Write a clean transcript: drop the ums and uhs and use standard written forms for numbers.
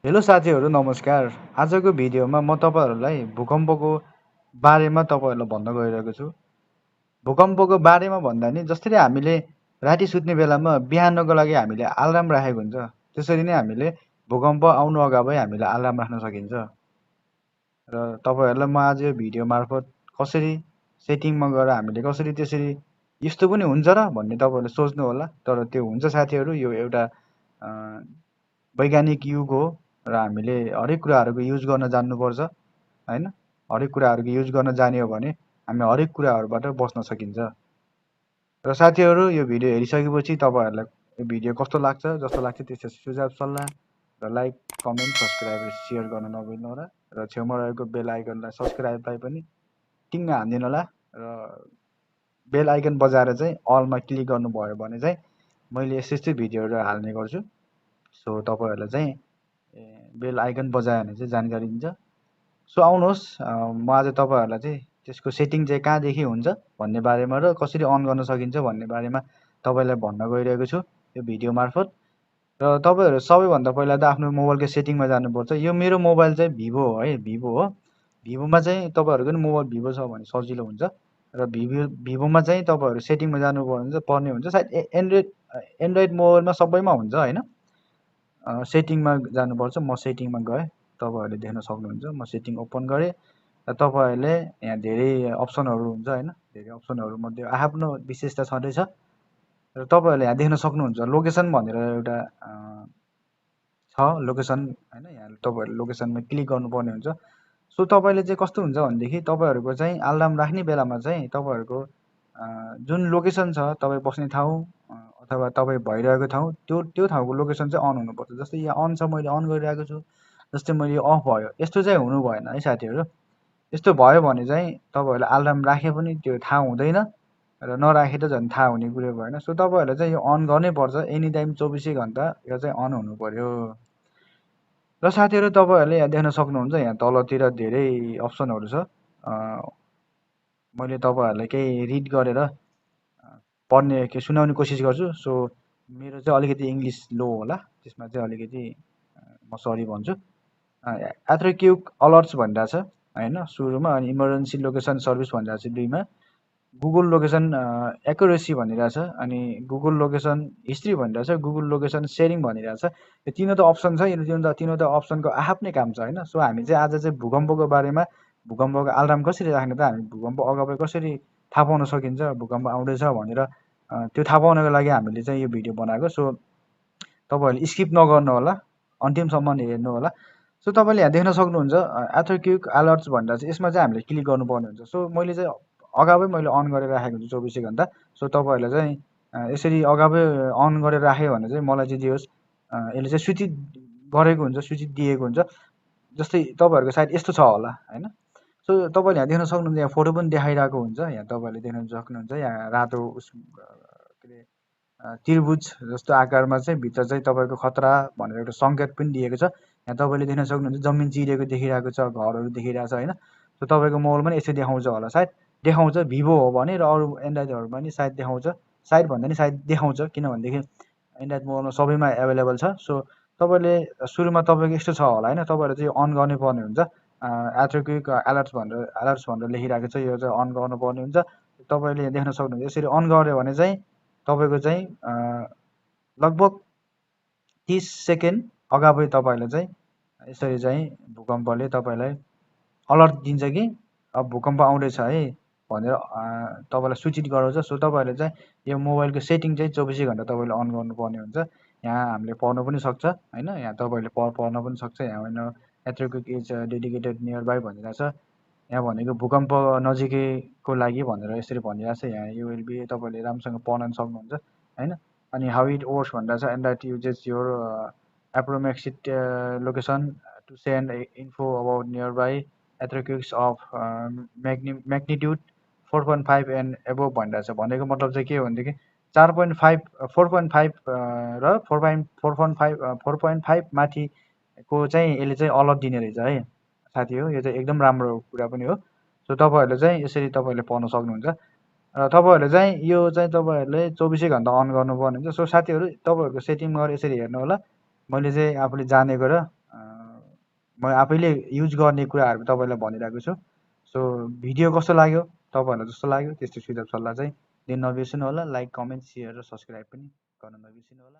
Hello साथीहरू नमस्कार। आजको भिडियोमा म तपाईँहरूलाई भूकम्पको बारेमा तपाईँहरूलाई भन्न गइरहेको छु। भूकम्पको बारेमा भन्दा नि जसरी हामीले राति सुत्ने बेलामा बिहानको लागि हामीले अलार्म राखेको हुन्छ, त्यसरी नै हामीले भूकम्प आउनु अगावै हामीले अलार्म राख्न सकिन्छ। र तपाईँहरूलाई म आज यो भिडियो मार्फत कसरी सेटिङमा गएर हामीले कसरी त्यसरी यस्तो पनि हुन्छ र भन्ने तपाईँहरूले सोच्नु होला, तर त्यो हुन्छ साथीहरू। यो एउटा वैज्ञानिक युग हो र हामीले हरेक कुराहरूको युज गर्न जान्नुपर्छ, होइन? हरेक कुराहरूको युज गर्न जान्यो भने हामी हरेक कुराहरूबाट बच्न सकिन्छ। र साथीहरू यो भिडियो हेरिसकेपछि तपाईँहरूलाई यो भिडियो कस्तो लाग्छ, जस्तो लाग्छ त्यस्तो सुझाव सल्लाह र लाइक कमेन्ट सब्सक्राइब र सेयर गर्न नभुल्नु होला। र छेउमा रहेको बेल आइकनलाई सब्सक्राइबलाई पनि टिङ्ग हानिदिनु होला। र बेल आइकन बजाएर चाहिँ अलमा क्लिक गर्नुभयो भने चाहिँ मैले यस्तो यस्तै भिडियोहरू हाल्ने गर्छु। सो तपाईँहरूलाई चाहिँ बेल आइकन बजायो भने चाहिँ जानकारी दिन्छ। सो आउनुहोस्, म आज तपाईँहरूलाई चाहिँ त्यसको सेटिङ चाहिँ कहाँदेखि हुन्छ भन्ने बारेमा र कसरी अन गर्न सकिन्छ भन्ने बारेमा तपाईँलाई भन्न गइरहेको छु यो भिडियो मार्फत। र तपाईँहरू सबैभन्दा पहिला त आफ्नो मोबाइलको सेटिङमा जानुपर्छ। यो मेरो मोबाइल चाहिँ भिभो हो है, भिभो हो। भिभोमा चाहिँ तपाईँहरूको नि मोबाइल भिभो छ भने सजिलो हुन्छ। र भिभोमा चाहिँ तपाईँहरू सेटिङमा पर्ने हुन्छ। सायद एन्ड्रोइड मोबाइलमा सबैमा हुन्छ होइन। सेटिङमा जानुपर्छ। म सेटिङमा गएँ, तपाईँहरूले देख्न सक्नुहुन्छ। म सेटिङ ओपन गरेँ र तपाईँहरूले यहाँ धेरै अप्सनहरू हुन्छ होइन। धेरै अप्सनहरूमध्ये आफ्नो विशेषता छँदैछ र तपाईँहरूले यहाँ देख्न सक्नुहुन्छ लोकेसन भनेर एउटा छ लोकेसन होइन। यहाँ तपाईँहरूले लोकेसनमा क्लिक गर्नुपर्ने हुन्छ। सो तपाईँले चाहिँ कस्तो हुन्छ भनेदेखि तपाईँहरूको चाहिँ अलार्म राख्ने बेलामा चाहिँ तपाईँहरूको जुन लोकेसन छ, तपाईँ बस्ने ठाउँ अथवा तपाईँ भइरहेको ठाउँ, त्यो ठाउँको लोकेसन चाहिँ अन हुनुपर्छ। जस्तै यहाँ अन छ, मैले अन गरिरहेको छु। जस्तै मैले अफ भयो, यस्तो चाहिँ हुनु भएन है साथीहरू। यस्तो भयो भने चाहिँ तपाईँहरूले अलार्म राखे पनि त्यो थाहा हुँदैन र नराखे त झन् थाहा हुने कुरो भएन। सो तपाईँहरूले चाहिँ यो अन गर्नै पर्छ। एनी टाइम 24 घन्टा यो चाहिँ अन हुनु पर्यो। र साथीहरू तपाईँहरूले यहाँ देख्न सक्नुहुन्छ, यहाँ तलतिर धेरै अप्सनहरू छ। मैले तपाईँहरूलाई केही रिड गरेर पढ्ने के सुनाउने कोसिस गर्छु। सो मेरो चाहिँ अलिकति इङ्ग्लिस लो होला, त्यसमा चाहिँ अलिकति म सरी भन्छु। एथ्रोक्युक अलर्ट्स भनिरहेछ होइन सुरुमा, अनि इमर्जेन्सी लोकेसन सर्भिस भनिरहेछ दुईमा। गुगल लोकेसन एक्युरेसी भनिरहेछ, अनि गुगल लोकेसन हिस्ट्री भनिरहेछ, गुगल लोकेसन सेयरिङ भनिरहेछ। यो तिनवटा अप्सन छ। यो तिनवटा अप्सनको आफ्नै काम छ होइन। सो हामी चाहिँ आज चाहिँ भूकम्पको बारेमा, भूकम्पको अलार्म कसरी राख्ने त, हामी भूकम्प अगावै कसरी थाहा पाउन सकिन्छ भूकम्प आउँदैछ भनेर, त्यो थाहा पाउनको लागि हामीले चाहिँ यो भिडियो बनाएको। सो तपाईँहरूले स्किप नगर्नु होला, अन्तिमसम्म हेर्नु होला। सो तपाईँले यहाँ देख्न सक्नुहुन्छ एथ्रोक्युक अलर्ट्स भनेर चाहिँ यसमा चाहिँ हामीले क्लिक गर्नुपर्ने हुन्छ। सो मैले चाहिँ अगावै मैले अन गरेर राखेको छु 24 घन्टा। सो तपाईँहरूले चाहिँ यसरी अगावै अन गरेर राख्यो भने चाहिँ मलाई चाहिँ जे होस् यसले चाहिँ सूचित गरेको हुन्छ, सूचित दिएको हुन्छ। जस्तै तपाईँहरूको सायद यस्तो छ होला होइन। सो तपाईँले यहाँ देख्न सक्नुहुन्छ, यहाँ फोटो पनि देखाइरहेको हुन्छ। यहाँ तपाईँले देख्न सक्नुहुन्छ, यहाँ रातो के अरे त्रिभुज जस्तो आकारमा चाहिँ भित्र चाहिँ तपाईँको खतरा भनेर एउटा सङ्केत पनि दिएको छ। यहाँ तपाईँले देख्न सक्नुहुन्छ जमिन चिरेको देखिरहेको छ, घरहरू देखिरहेको छ होइन। सो तपाईँको मोबाइलमा पनि यसो देखाउँछ होला, सायद देखाउँछ। भिभो हो भने र अरू एन्ड्रोइडहरूमा पनि सायद देखाउँछ, सायद भन्दा नि सायद देखाउँछ, किनभनेदेखि एन्ड्रोइड मोबाइलमा सबैमा एभाइलेबल छ। सो तपाईँले सुरुमा तपाईँको यस्तो छ होला होइन, तपाईँहरूले चाहिँ अन गर्नुपर्ने हुन्छ। एथ्रोक्युक अलर्ट्स भनेर लेखिरहेको छ, यो चाहिँ अन गर्नुपर्ने हुन्छ। तपाईँले देख्न सक्नुहुन्छ यसरी अन गऱ्यो भने चाहिँ तपाईँको चाहिँ लगभग 30 सेकेन्ड अगावै तपाईँलाई चाहिँ यसरी चाहिँ भूकम्पले तपाईँलाई अलर्ट दिन्छ कि अब भूकम्प आउँदैछ है भनेर तपाईँलाई सूचित गराउँछ। सो तपाईँहरूले चाहिँ यो मोबाइलको सेटिङ चाहिँ 24 घन्टा तपाईँले अन गर्नुपर्ने हुन्छ। यहाँ हामीले पढ्नु पनि सक्छ होइन, यहाँ तपाईँहरूले पढ्न पनि सक्छ। यहाँ होइन एथ्रोक्युक इज डेडिकेटेड नियर बाई भनिरहेछ। यहाँ भनेको भूकम्प नजिकैको लागि भनेर यसरी भनिरहेछ। यहाँ यो विल बी तपाईँले राम्रोसँग पढ्न सक्नुहुन्छ होइन। अनि हाउ इट वर्क्स भनिरहेछ, and that uses your approximate location to send info about nearby earthquakes of magnitude 4.5 and above भनिरहेछ। भनेको मतलब चाहिँ के हो भनेदेखि 4.5 4.5 र 4.5 माथिको चाहिँ यसले चाहिँ अलर्ट दिने रहेछ है साथी हो। यो चाहिँ एकदम राम्रो कुरा पनि हो। सो तपाईँहरूले चाहिँ यसरी तपाईँहरूले पढ्न सक्नुहुन्छ। र तपाईँहरूले चाहिँ यो चाहिँ तपाईँहरूले 24 घन्टा अन गर्नुपर्ने हुन्छ। सो साथीहरू तपाईँहरूको सेटिङमा गएर यसरी हेर्नु होला। मैले चाहिँ आफूले जानेको र म आफैले युज गर्ने कुराहरू तपाईँलाई भनिरहेको छु। सो भिडियो कस्तो लाग्यो, तपाईँहरूलाई जस्तो लाग्यो त्यस्तो सुझाव सल्लाह चाहिँ दिन नबिर्सनु होला। लाइक, कमेन्ट, सेयर र सब्सक्राइब पनि गर्न नबिर्सनु होला।